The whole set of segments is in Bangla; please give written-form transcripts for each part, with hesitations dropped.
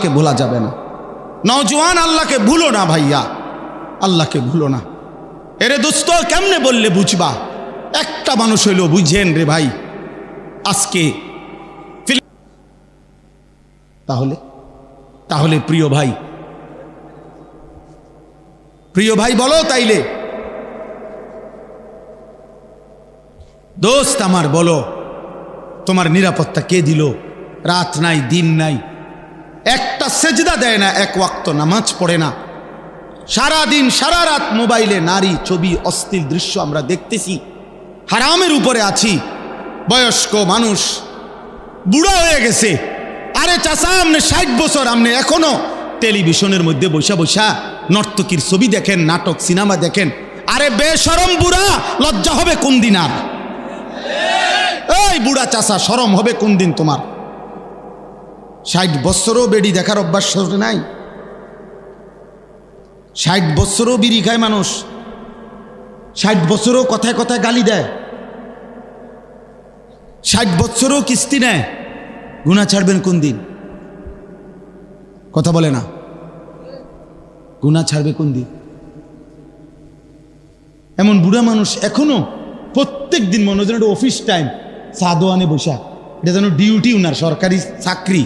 আল্লাহকে ভোলা যাবে না। নওজোয়ান, আল্লাহকে ভুলো না ভাইয়া, আল্লাহকে ভুলো না। এরে দোস্ত, কেমনে বললে বুঝবা? একটা মানুষ হইল বুঝেন রে ভাই আজকে। তাহলে প্রিয় ভাই বলো তাইলে, দোস্ত আমার বলো, তোমার নিরাপত্তা কে দিল? রাত নাই, দিন নাই, একটা সেজদা দেয় না, এক ওয়াক্ত নামাজ পড়ে না, সারা দিন সারা রাত মোবাইলে নারী ছবি অশ্লীল দৃশ্য আমরা দেখতেছি, হারামের উপরে আছি। বয়স্ক মানুষ বুড়া হয়ে গেছে। আরে চাচা, আপনি 60 বছর, আপনি এখনো টেলিভিশনের মধ্যে বৈশা বৈশা নর্তকীর ছবি দেখেন, নাটক সিনেমা দেখেন। আরে বেশরম বুড়া, লজ্জা হবে কোন দিন? আর এই বুড়া চাচা, শরম হবে কোন দিন তোমার? 60 বছরও বেডি দেখার অভ্যাস নাই। 60 বছরও বিড়ি খায় মানুষ, 60 বছরও কথায় কথায় গালি দেয়, 60 বছরও কিস্তি নেয়। গুনাহ ছাড়বেন কোন দিন? কথা বলে না, গুনাহ ছাড়বে কোন দিন? এমন বুড়া মানুষ এখনো প্রত্যেক দিন মনে হয় অফিস টাইম, চা দোয়ানে বসা, এটা যেন ডিউটি, উনার সরকারি চাকরি।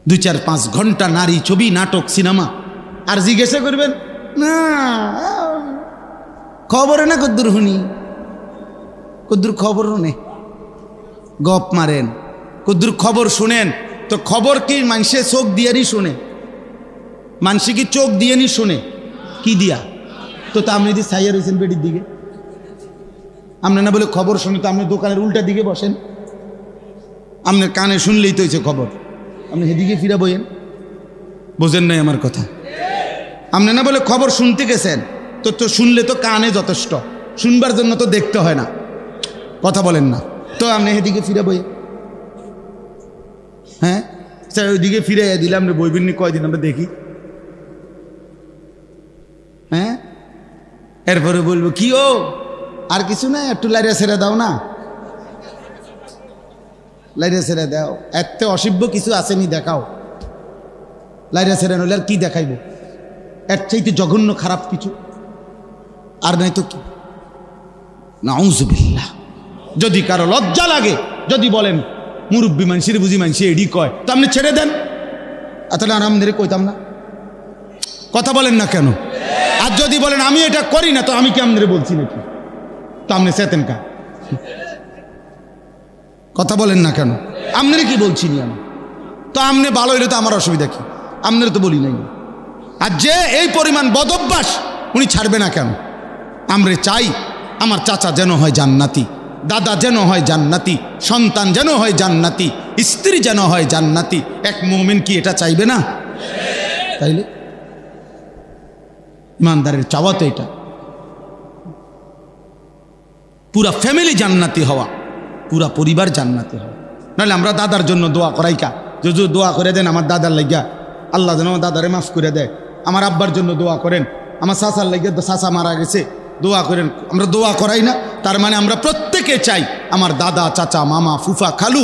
2-4-5 ঘন্টা নারী ছবি, নাটক, সিনেমা। আর জিজ্ঞাসা করবেন না খবরে না কদ্দুর শুনি, কদ্দুর খবর শুনে গপ মারেন, কদ্দুর খবর শুনেন। তো খবর কি মানুষে চোখ দিয়ারই শুনে? মানুষে কি চোখ দিয়ে নি শুনে? কি দিয়া? তো আপনি যদি ছাইয়া রয়েছেন বেডির দিকে, আপনি না বলে খবর শুনে, তো আপনি দোকানের উল্টা দিকে বসেন, আপনার কানে শুনলেই তো হয়েছে খবর, আপনি সেদিকে ফিরা বইয়েন। বোঝেন নাই আমার কথা? আপনি না বলে খবর শুনতে গেছেন, তো শুনলে তো কানে যথেষ্ট, শুনবার জন্য তো দেখতে হয় না। কথা বলেন না, তো আপনি সেদিকে ফিরা বইয়েন। হ্যাঁ স্যার, ওইদিকে ফিরে দিলাম রে, বইবিন কয়দিন আমরা দেখি। হ্যাঁ, এরপরে বলবো কি ও আর কিছু না, একটু লাইরা ছেড়ে দাও না, লাইরা ছেড়ে দাও, এত অসভ্য কিছু আসেনি দেখাও। লাইরা ছেড়ে নইলে আর কি দেখাইব? এর চাইতে জঘন্য খারাপ কিছু আর নাই তো কি? নাউযুবিল্লাহ। যদি কারো লজ্জা লাগে, যদি বলেন মুরব্বী মানুষের বুঝি মানুষ এডি কয়, তো আপনি ছেড়ে দেন, তাহলে আরামদের কইতাম না। কথা বলেন না কেন? আর যদি বলেন আমি এটা করি না, তো আমি কি আপনাদের বলছি নাকি? তো আপনি চেতেন কা? কথা বলেন না কেন? আপনারে কি বলছি নি আমি? তো আপনি ভালো হইলে তো আমার অসুবিধা কি? আপনারা তো বলি নাই। আর যে এই পরিমাণ বদভ্যাস, উনি ছাড়বে না কেন? আমরা চাই আমার চাচা যেন হয় জান্নাতি, দাদা যেন হয় জান্নাতি, সন্তান যেন হয় জান্নাতি, স্ত্রী যেন হয় জান্নাতি। এক মুমিন কি এটা চাইবে না? তাইলে ইমানদারের চাওয়া তো এটা, পুরা ফ্যামিলি জান্নাতি হওয়া, পুরা পরিবার জান্নাতি হওয়া। নাহলে আমরা দাদার জন্য দোয়া করাই কা, যদি দোয়া করে দেন আমার দাদার লাগিয়া, আল্লাহ যেন আমার দাদারে মাফ করে দেয়। আমার আব্বার জন্য দোয়া করেন, আমার চাচার লাগিয়া, চাচা মারা গেছে, দোয়া করেন। আমরা দোয়া করাই না, তার মানে আমরা প্রত্যেকে চাই আমার দাদা, চাচা, মামা, ফুফা, খালু,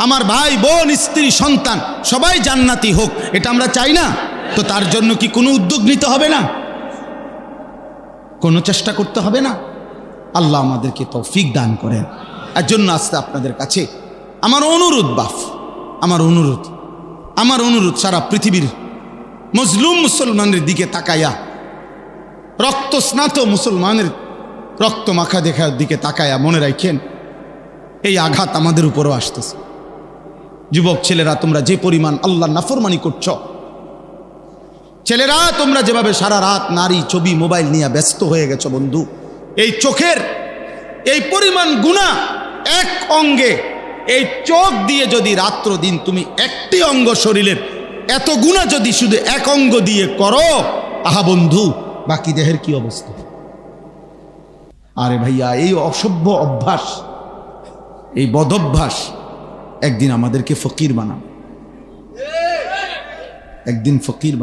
আমার ভাই, বোন, স্ত্রী, সন্তান সবাই জান্নাতি হোক, এটা আমরা চাই না? তো তার জন্য কি কোনো উদ্যোগ নিতে হবে না? কোনো চেষ্টা করতে হবে না? আল্লাহ আমাদেরকে তৌফিক দান করেন। এর জন্য আসতে আপনাদের কাছে আমার অনুরোধ, বাপ, আমার অনুরোধ সারা পৃথিবীর মজলুম মুসলমানের দিকে তাকায়া, রক্ত স্নাত মুসলমানের রক্ত মাখা দেখার দিকে তাকায়া মনে রাখেন, এই আঘাত আমাদের উপরও আসতেছে। যুবক ছেলেরা, তোমরা যে পরিমাণ আল্লাহর নাফরমানি করছো, ছেলেরা তোমরা যেভাবে সারা রাত নারী ছবি মোবাইল নিয়ে ব্যস্ত হয়ে গেছো বন্ধু, এই চোখের এই পরিমাণ গুনাহ এক অঙ্গে, এই চোখ দিয়ে যদি রাত্র দিন তুমি একটি অঙ্গ শরীরের এত গুনাহ যদি শুধু এক অঙ্গ দিয়ে করো, আহা বন্ধু, বাকি দেহের কি অবস্থা? আরে ভাইয়া, এই অসভ্য অভ্যাস, এই বদভ্যাস একদিন আমাদেরকে ফকির বানাবে, একদিন ফকির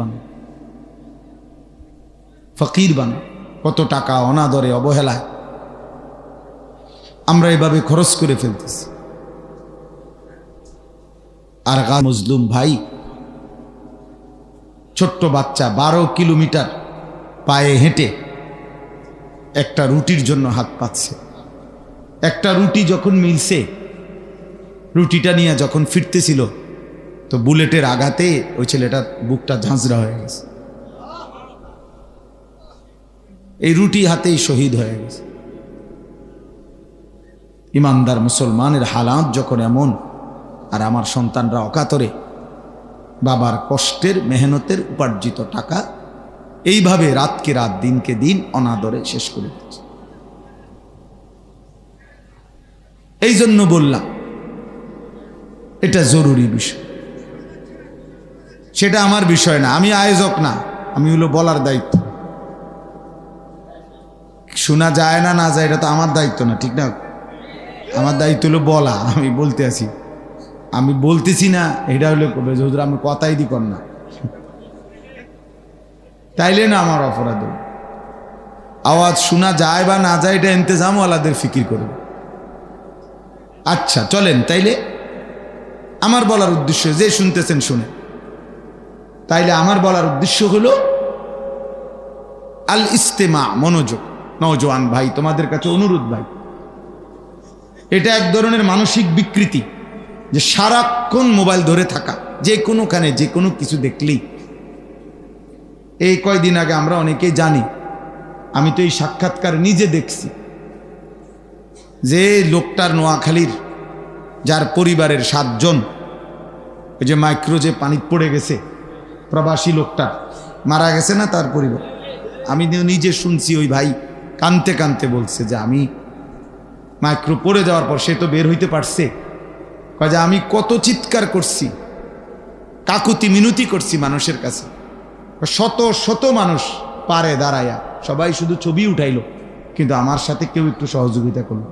বানাবে। কত টাকা অনাদরে, অবহেলায় আমরা এভাবে খরচ করে ফেলতেছি। আর মজলুম ভাই, ছোট্ট বাচ্চা 12 কিলোমিটার পায়ে হেঁটে একটা রুটির জন্য হাত পাচ্ছে। একটা রুটি যখন মিলছে, রুটিটা নিয়ে যখন ফিরতেছিল তো বুলেটের আঘাতে ওই ছেলেটার বুকটা ঝাঁঝরা হয়ে গেছে। এই রুটি হাতেই শহীদ হয়ে গেছে। ইমানদার মুসলমানের হালাত যখন এমন, আর আমার সন্তানরা অকাতরে বাবার কষ্টের মেহনতের উপার্জিত টাকা এইভাবে রাতকে রাত দিনকে দিন অনাদরে শেষ করে দিচ্ছে। এই জন্য বললাম এটা জরুরি বিষয়। সেটা আমার বিষয় না, আমি আয়োজক না, আমি হলো বলার দায়িত্ব। শোনা যায় না না যায় এটা তো আমার দায়িত্ব না, ঠিক না? আমার দায়িত্ব হলো বলা। আমি বলতে আছি, আমি বলতেছি না, এটা হলো হুজুর আমি কথাই দি কর না, তাইলে না আমার অপরাধ। আওয়াজ শোনা যায় বা না যায় এটা ইন্তেজাম ওয়ালাদের ফিকির করবে। আচ্ছা চলেন, তাইলে আমার বলার উদ্দেশ্য, যে শুনতেছেন শুনে, তাইলে আমার বলার উদ্দেশ্য হলো আল ইস্তেমা, মনোযোগ। নওজোয়ান ভাই, তোমাদের কাছে অনুরোধ ভাই, এটা এক ধরনের মানসিক বিকৃতি যে সারাক্ষণ মোবাইল ধরে থাকা, যে কোনোখানে যে কোনো কিছু দেখলেই। এই কয়দিন আগে আমরা অনেকেই জানি, আমি তো এই সাক্ষাৎকার নিজে দেখছি, যে লোকটার নোয়াখালীর যার পরিবারের 7 জন ওই যে মাইক্রো যে পানি পড়ে গেছে, প্রবাসী লোকটা মারা গেছে না তার পরিবার। আমি নিজে শুনছি, ওই ভাই কানতে কানতে বলছে যে আমি মাইক্রো পড়ে যাওয়ার পর, সে তো বের হইতে পারছে, কয় যে আমি কত চিৎকার করছি, কাকুতি মিনতি করছি মানুষের কাছে, শত শত মানুষ পারে দাঁড়ায়া, সবাই শুধু ছবি উঠাইলো, কিন্তু আমার সাথে কেউ একটু সহযোগিতা করলো,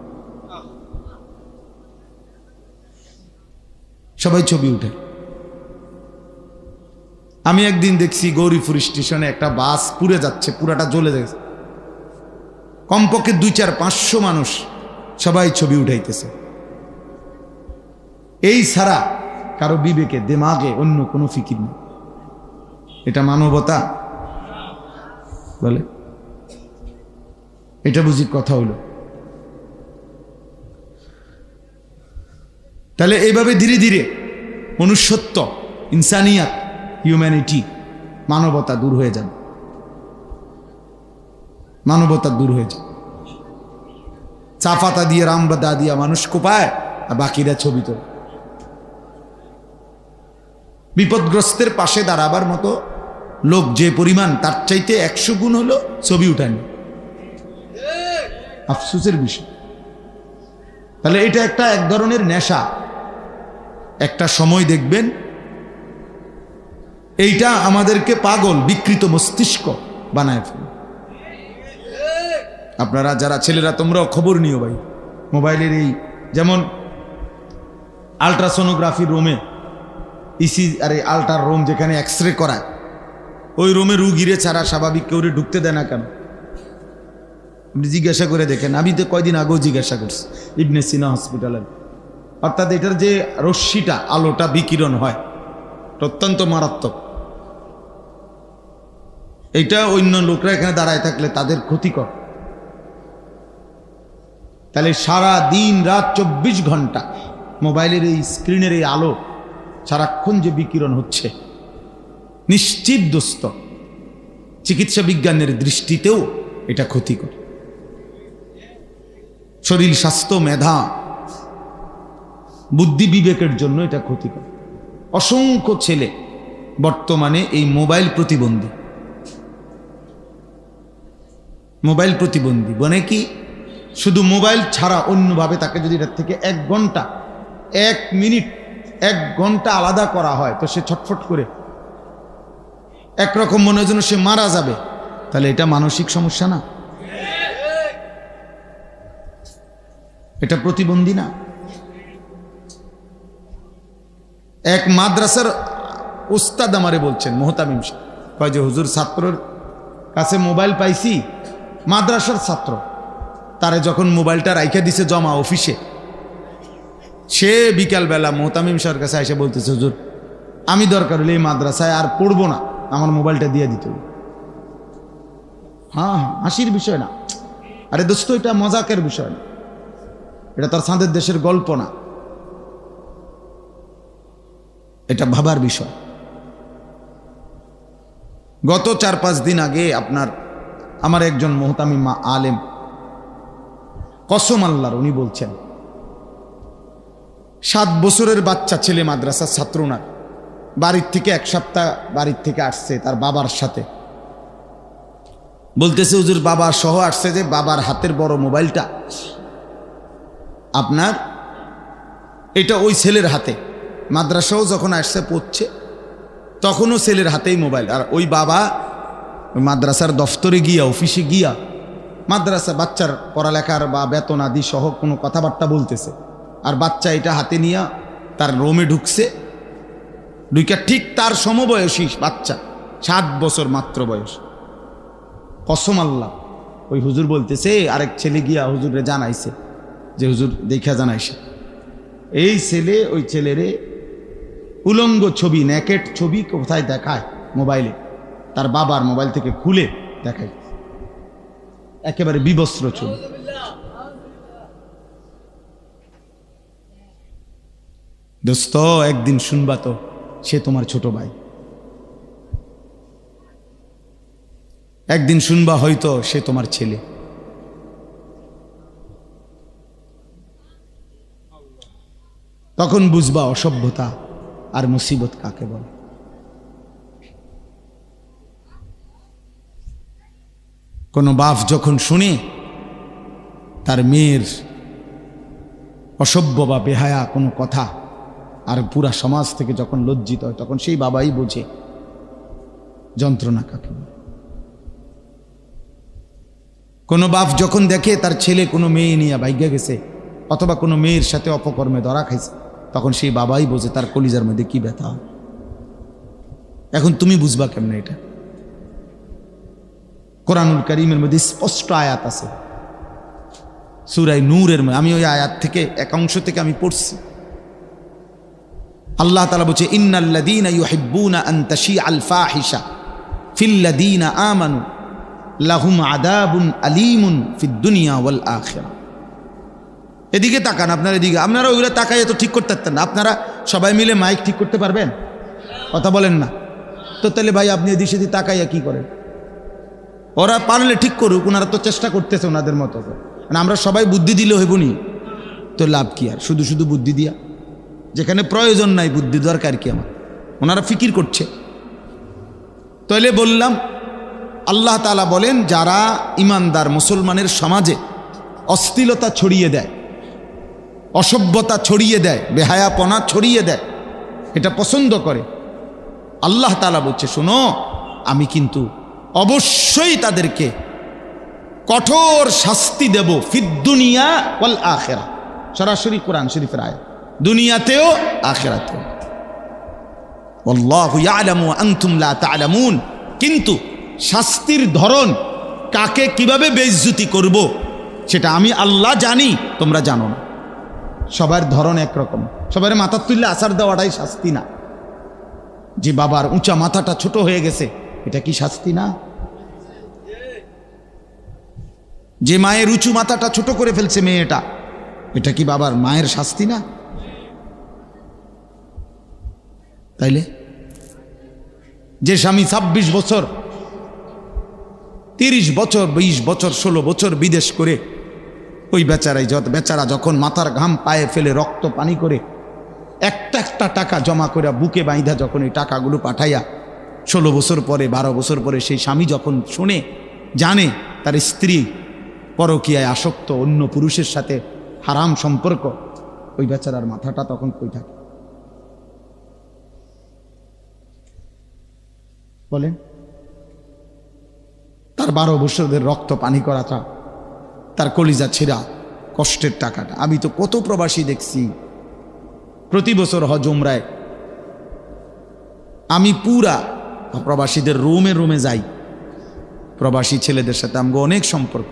সবাই ছবি উঠে। আমি একদিন দেখছি গৌরীপুর স্টেশনে একটা বাস পুড়ে যাচ্ছে, পুরাটা জ্বলে গেছে, কমপক্ষে 200-500 মানুষ সবাই ছবি উঠাইতেছে। এই ছাড়া কারো বিবেকে দিমাগে অন্য কোনো ফিকির নেই। এটা মানবতা বলে? এটা বুঝি কথা হলো? তাহলে এইভাবে ধীরে ধীরে মনুষ্যত্ব, ইনসানিয়াত, হিউম্যানিটি, মানবতা দূর হয়ে যাবে, মানবতা দূর হয়ে যাবে। চাপাতা দিয়ে রামবাদা দিয়া মানুষ কোপায়, আর বাকিরা ছবি তো। বিপদগ্রস্তের পাশে দাঁড়াবার মতো লোক যে পরিমাণ, তার চাইতে 100 গুণ হলো ছবি উঠানি। আফসোসের বিষয়। তাহলে এটা একটা এক ধরনের নেশা। একটা সময় দেখবেন এইটা আমাদেরকে পাগল, বিকৃত মস্তিষ্ক বানায় ফেলে। আপনারা যারা ছেলেরা, তোমরাও খবর নিও ভাই, মোবাইলের এই যেমন আলট্রাসোনোগ্রাফি রুমে, ইসি আরে আলট্রার রুম যেখানে এক্সরে করায়, ওই রুমে রুগীরে ছাড়া স্বাভাবিক কেউ ঢুকতে দেয় না কেন? আপনি জিজ্ঞাসা করে দেখেন। আমি তো কয়দিন আগেও জিজ্ঞাসা করছি ইবনে সিনা হসপিটালে। অর্থাৎ এটার যে রশ্মিটা, আলোটা বিকিরণ হয়, অত্যন্ত মারাত্মক। এইটা অন্য লোকরা এখানে দাঁড়ায় থাকলে তাদের ক্ষতিকর। তাহলে সারা দিন রাত 24 ঘন্টা মোবাইলের এই স্ক্রিনের এই আলো সারাক্ষণ যে বিকিরণ হচ্ছে, নিশ্চিত দোস্ত চিকিৎসা বিজ্ঞানের দৃষ্টিতেও এটা ক্ষতিকর। শরীর স্বাস্থ্য, মেধা, বুদ্ধি বিবেকের জন্য এটা ক্ষতিকর। অসংখ্য ছেলে বর্তমানে এই মোবাইল প্রতিবন্ধী। মোবাইল প্রতিবন্ধী মানে কি? শুধু মোবাইল ছাড়া অন্যভাবে তাকে যদি এটার থেকে 1 ঘন্টা, 1 মিনিট, 1 ঘন্টা আলাদা করা হয় তো সে ছটফট করে, একরকম মনে হয় যেন সে মারা যাবে। তাহলে এটা মানসিক সমস্যা না? এটা প্রতিবন্ধী না? এক মাদ্রাসার উস্তাদ আমারে বলছেন, মোহতামিম সাহেব, কয় যে হুজুর ছাত্রর কাছে মোবাইল পাইছি, মাদ্রাসার ছাত্র, তারে যখন মোবাইলটা রাইখা দিছে জমা অফিসে, সে বিকালবেলা মোহতামিম স্যার কাছে এসে বলতেছে, হুজুর আমি দরকার হলে এই মাদ্রাসায় আর পড়বো না, আমার মোবাইলটা দিয়ে দিতে হবে। হ্যাঁ, হাসির বিষয় না, আরে দোস্ত এটা মজাকের বিষয় না, এটা তার সাঁদের দেশের গল্প না, এটা ভাবার বিষয়। গত 4-5 দিন আগে আমার একজন মোহতামিম আলেম, কসম আল্লাহর, উনি বলছেন 7 বছরের বাচ্চা ছেলে, মাদ্রাসার ছাত্র না, বাড়ির থেকে 1 সপ্তাহ বাড়ির থেকে আসছে তার বাবার সাথে, বলতেছে হুজুর বাবা সহ আসছে, যে বাবার হাতের বড় মোবাইলটা আপনার এটা ওই ছেলের হাতে, মাদ্রাসাও যখন আসছে পড়ছে তখনও ছেলের হাতেই মোবাইল। আর ওই বাবা মাদ্রাসার দফতরে গিয়া, অফিসে গিয়া মাদ্রাসা বাচ্চার পড়ালেখার বা বেতন আদি সহ কোনো কথাবার্তা বলতেছে, আর বাচ্চা এটা হাতে নিয়ে তার রোমে ঢুকছে, ঢুকা ঠিক তার সমবয়সী বাচ্চা, 7 বছর মাত্র বয়স। কসম আল্লাহ, ওই হুজুর বলতেছে আরেক ছেলে গিয়া হুজুরে জানাইছে, যে হুজুর দেখা জানাইছে এই ছেলে ওই ছেলেরে উলঙ্গ ছবি, নেকেট ছবি কোথায় দেখায় মোবাইলে, তার বাবার মোবাইল থেকে খুলে দেখায়, একেবারে বিবস্ত্র ছবি। দোস্ত একদিন শুনবা তো, সে তোমার ছোট ভাই, একদিন শুনবা হয়তো সে তোমার ছেলে। তখন বুঝবা অসভ্যতা আর মুসিবত কাকে বলে। কোন বাপ যখন শুনে তার মেয়ের অসভ্য বা বেহায়া কোনো কথা, আর পুরা সমাজ থেকে যখন লজ্জিত হয়, তখন সেই বাবাই বোঝে যন্ত্রণা কাকে বলে। কোনো বাপ যখন দেখে তার ছেলে কোনো মেয়ে নিয়ে ভাগ্যে গেছে, অথবা কোনো মেয়ের সাথে অপকর্মে ধরা খাইছে, তখন সেই বাবাই বোঝে তার কলিজার মধ্যে কি ব্যথা হয়। এখন তুমি বুঝবা কেমনে এটা? কোরআনুল কারীমের মধ্যে স্পষ্ট আয়াত আছে, সূরা নূরের মধ্যে, আমি ওই আয়াত থেকে এক অংশ থেকে আমি পড়ছি। আল্লাহ তাআলা বলছে, ইন্নাল্লাযীনা ইউহিব্বুনা আন তাশিআল ফাহিশা ফিল্লাযীনা আমানু লাহুম আযাবুন আলীমুন ফিদ দুনিয়া ওয়াল আখিরাহ। এদিকে তাকান, আপনারা এদিকে, আপনারা ওইগুলো তাকাইয়ে তো ঠিক করতে পারতেন না। আপনারা সবাই মিলে মাইক ঠিক করতে পারবেন? কথা বলেন না তো, তাহলে ভাই আপনি এদিক সেদিক তাকাইয়া কি করেন? ওরা পারলে ঠিক করুক, ওনারা তো চেষ্টা করতেছে ওনাদের মতো করে। আমরা সবাই বুদ্ধি দিলে হইব নি? তো লাভ কি আর শুধু শুধু বুদ্ধি দিয়া? যেখানে প্রয়োজন নাই বুদ্ধি দরকার কি আমার? ওনারা ফিকির করছে। তাহলে বললাম, আল্লাহ তাআলা বলেন যারা ইমানদার মুসলমানের সমাজে অশ্লীলতা ছড়িয়ে দেয়, অসভ্যতা ছড়িয়ে দেয়, বেহায়াপনা ছড়িয়ে দেয়, এটা পছন্দ করে, আল্লাহ তাআলা বলছে শোনো, আমি কিন্তু অবশ্যই তাদেরকে কঠোর শাস্তি দেব, ফিদ দুনিয়া ওয়াল আখিরাহ। সরাসরি কোরআন শরীফের আয়াত, দুনিয়াতেও আখিরাতেও। আল্লাহু ইয়ালামু ওয়া আনতুম লা তা'লামুন। কিন্তু শাস্তির ধরন, কাকে কিভাবে বেইজ্জতি করব, সেটা আমি আল্লাহ জানি, তোমরা জানো না। সবার ধরন একরকম, সবার মাথা তুললে আছার দেওয়াটাই শাস্তি না? যে বাবার উঁচা মাথাটা ছোট হয়ে গেছে, এটা কি শাস্তি না? যে মায়ের উঁচু মাথাটা ছোট করে ফেলছে মেয়েটা, এটা কি বাবার মায়ের শাস্তি না? তাইলে যে স্বামী 26 বছর 30 বছর 20 বছর 16 বছর বিদেশ করে, ওই বেচারা যখন মাথার ঘাম পায়ে ফেলে রক্ত পানি করে একটা একটা টাকা জমা করে বুকে বাইন্ধা যখন এই টাকাগুলো পাঠাইয়া 16 বছর পরে 12 বছর পরে সেই স্বামী যখন শুনে, জানে তার স্ত্রী পরকীয়ায় আসক্ত, অন্য পুরুষের সাথে হারাম সম্পর্ক, ওই বেচারার মাথাটা তখন কই থাকে বলেন? তার 12 বছরের রক্ত পানি করাটা, তার কলিজা ছেঁড়া কষ্টের টাকাটা। আমি তো কত প্রবাসী দেখছি প্রতি বছর হজ উমরায়, আমি পুরা প্রবাসীদের রুমে রুমে যাই, প্রবাসী ছেলেদের সাথে আমগো অনেক সম্পর্ক।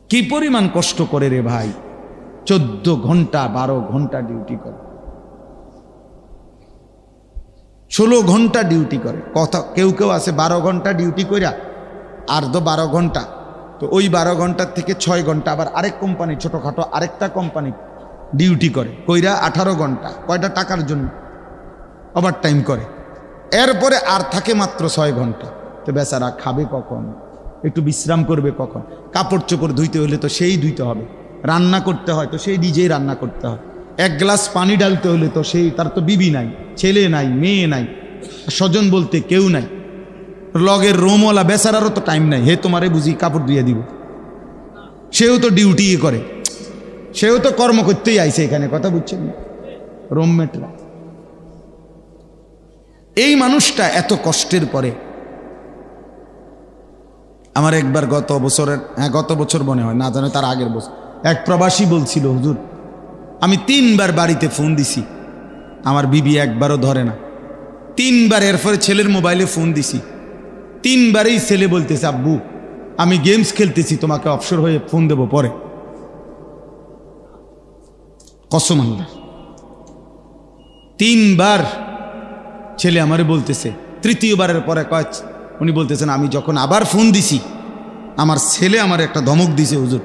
কি পরিমাণ কষ্ট করে রে ভাই, 14 ঘন্টা 12 ঘন্টা ডিউটি করে, 16 ঘন্টা ডিউটি করে। কথা কেউ কেউ আছে 12 ঘন্টা ডিউটি কইরা আর তো 12 ঘন্টা, তো ওই 12 ঘন্টার থেকে 6 ঘন্টা আবার আরেক কোম্পানি, ছোটোখাটো আরেকটা কোম্পানি ডিউটি করে, কইরা 18 ঘন্টা। কয়টা টাকার জন্য? ওভার টাইম করে। এরপরে আর থাকে মাত্র 6 ঘন্টা। তো বেচারা খাবে কখন, একটু বিশ্রাম করবে কখন? কাপড় চোপড় ধুইতে হলে তো সেই ধুইতে হবে, রান্না করতে হয় তো সেই নিজেই রান্না করতে হয়, এক গ্লাস পানি ঢালতে হলে তো সেই, তার তো বিবি নাই, ছেলে নাই, মেয়ে নাই, স্বজন বলতে কেউ নাই, লগের রোমওয়ালা বেচারারও তো টাইম নাই, হে তোমারে বুঝি কাপড় ধুয়ে দিব। সেও তো ডিউটি করে, সেও তো কর্ম করতেই আইছে এখানে, কথা বুঝছেন? রুমমেটরা। এই মানুষটা এত কষ্টের পরে, আমার একবার গত বছর মনে হয়, না জানে তার আগের বছর, এক প্রবাসী বলছিল, হুজুর আমি 3 বার বাড়িতে ফোন দিছি, আমার বিবি একবারও ধরে না। 3 বার, এরপরে ছেলের মোবাইলে ফোন দিছি, 3 বারেই ছেলে বলতেছে, আব্বু আমি গেমস খেলতেছি, তোমাকে অবসর হয়ে ফোন দেব পরে। কসম আল্লাহ, 3 বার ছেলে আমারে বলতেছে। তৃতীয়বারের পরে উনি বলতেছেন, আমি যখন আবার ফোন দিছি, আমার ছেলে আমার একটা ধমক দিছে, হুজুর